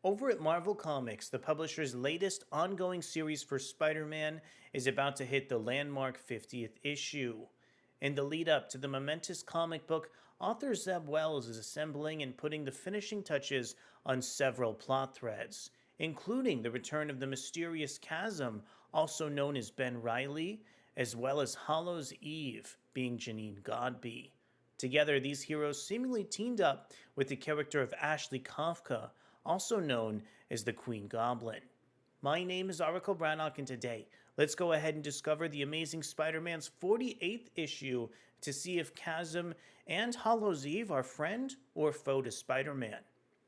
Over at Marvel Comics, the publisher's latest ongoing series for Spider-Man is about to hit the landmark 50th issue. In the lead up to the momentous comic book, author Zeb Wells is assembling and putting the finishing touches on several plot threads, including the return of the mysterious Chasm, also known as Benreilly, as well as hallowseve, being Janine Godby. Together, these heroes seemingly teamed up with the character of Ashley Kafka, also known as the Queen Goblin. My name is Oracle Brannock, and today, let's go ahead and discover the Amazing Spider-Man's 48th issue to see if Chasm and hallowseve are friend or foe to Spider-Man.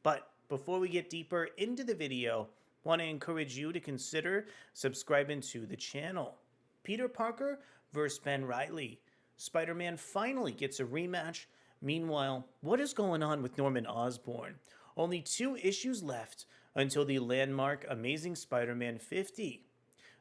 But before we get deeper into the video, I want to encourage you to consider subscribing to the channel. Peter Parker vs. Benreilly. Spider-Man finally gets a rematch. Meanwhile, what is going on with Norman Osborn? Only 2 issues left until the landmark Amazing Spider-Man 50.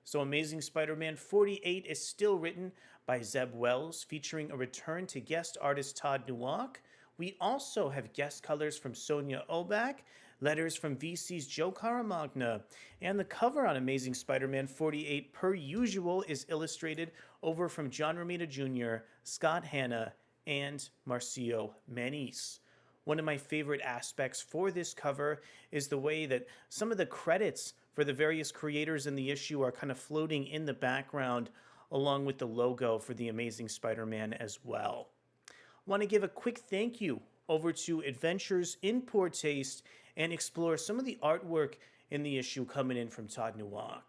So Amazing Spider-Man 48 is still written by Zeb Wells, featuring a return to guest artist Todd Nauck. We also have guest colors from Sonia Oback, letters from VC's Joe Caramagna, and the cover on Amazing Spider-Man 48, per usual, is illustrated over from John Romita Jr., Scott Hanna, and Marcio Menyz. One of my favorite aspects for this cover is the way that some of the credits for the various creators in the issue are kind of floating in the background, along with the logo for the Amazing Spider-Man as well. I want to give a quick thank you over to Adventures in Poor Taste and explore some of the artwork in the issue coming in from Todd Nauck.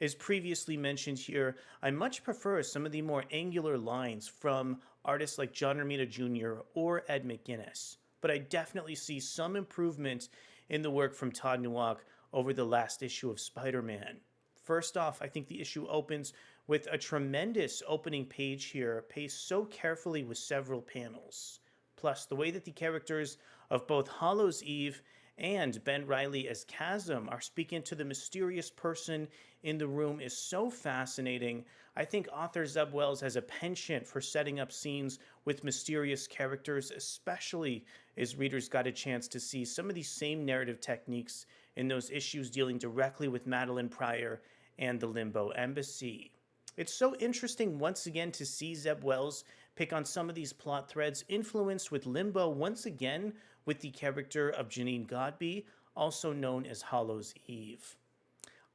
As previously mentioned here, I much prefer some of the more angular lines from artists like John Romita Jr. or Ed McGuinness, but I definitely see some improvement in the work from Todd Nauck over the last issue of Spider-Man. First off, I think the issue opens with a tremendous opening page here, paced so carefully with several panels. Plus, the way that the characters of both hallowseve and Benreilly as Chasm are speaking to the mysterious person in the room is so fascinating. I think author Zeb Wells has a penchant for setting up scenes with mysterious characters, especially as readers got a chance to see some of these same narrative techniques in those issues dealing directly with Madeline Pryor and the Limbo Embassy. It's so interesting once again to see Zeb Wells pick on some of these plot threads influenced with Limbo once again with the character of Janine Godby, also known as hallowseve.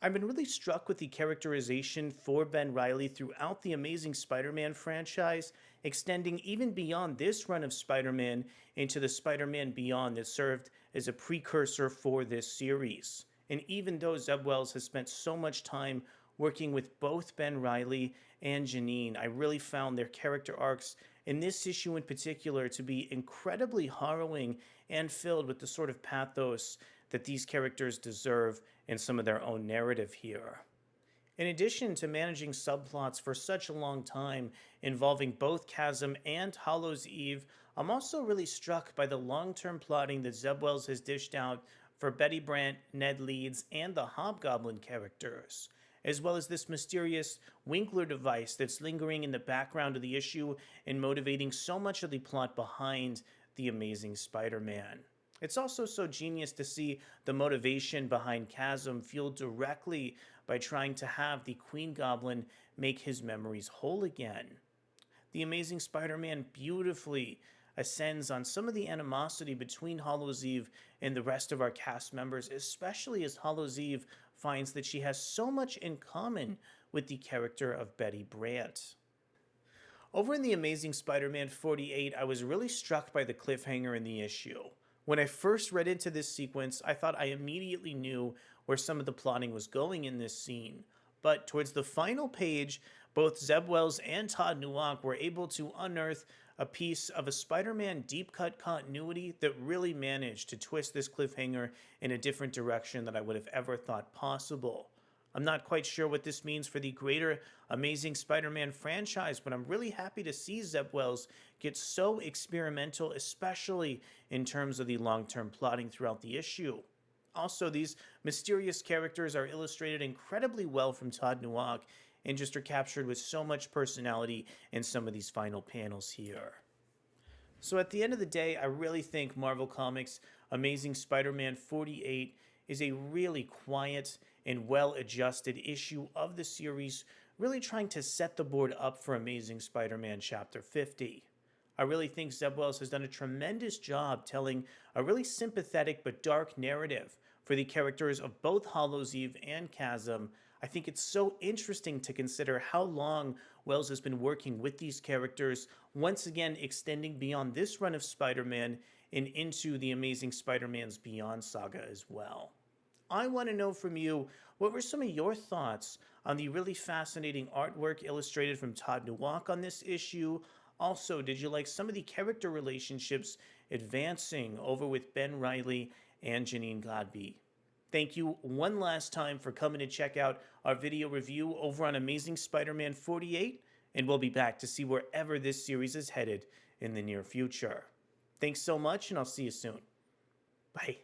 I've been really struck with the characterization for Benreilly throughout the Amazing Spider-Man franchise, extending even beyond this run of Spider-Man into the Spider-Man Beyond that served as a precursor for this series. And even though Zeb Wells has spent so much time working with both Benreilly and Janine, I really found their character arcs in this issue in particular to be incredibly harrowing and filled with the sort of pathos that these characters deserve in some of their own narrative here. In addition to managing subplots for such a long time involving both Chasm and hallowseve, I'm also really struck by the long-term plotting that Zeb Wells has dished out for Betty Brant, Ned Leeds, and the Hobgoblin characters, as well as this mysterious Winkler device that's lingering in the background of the issue and motivating so much of the plot behind the Amazing Spider-Man. It's also so genius to see the motivation behind Chasm fueled directly by trying to have the Queen Goblin make his memories whole again. The Amazing Spider-Man beautifully ascends on some of the animosity between hallowseve and the rest of our cast members, especially as hallowseve finds that she has so much in common with the character of Betty Brant. Over in the Amazing Spider-Man 48, I was really struck by the cliffhanger in the issue. When I first read into this sequence, I thought I immediately knew where some of the plotting was going in this scene. But towards the final page, both Zeb Wells and Todd Nauck were able to unearth a piece of a Spider-Man deep-cut continuity that really managed to twist this cliffhanger in a different direction than I would have ever thought possible. I'm not quite sure what this means for the greater Amazing Spider-Man franchise, but I'm really happy to see Zeb Wells get so experimental, especially in terms of the long-term plotting throughout the issue. Also, these mysterious characters are illustrated incredibly well from Todd Nauck and just are captured with so much personality in some of these final panels here. So at the end of the day, I really think Marvel Comics' Amazing Spider-Man 48 is a really quiet and well-adjusted issue of the series, really trying to set the board up for Amazing Spider-Man Chapter 50. I really think Zeb Wells has done a tremendous job telling a really sympathetic but dark narrative for the characters of both Hallowseve and Chasm. I think it's so interesting to consider how long Wells has been working with these characters, once again extending beyond this run of Spider-Man and into the Amazing Spider-Man's Beyond saga as well. I want to know from you, what were some of your thoughts on the really fascinating artwork illustrated from Todd Nauck on this issue? Also, did you like some of the character relationships advancing over with Benreilly and Janine Godbey? Thank you one last time for coming to check out our video review over on Amazing Spider-Man 48, and we'll be back to see wherever this series is headed in the near future. Thanks so much, and I'll see you soon. Bye.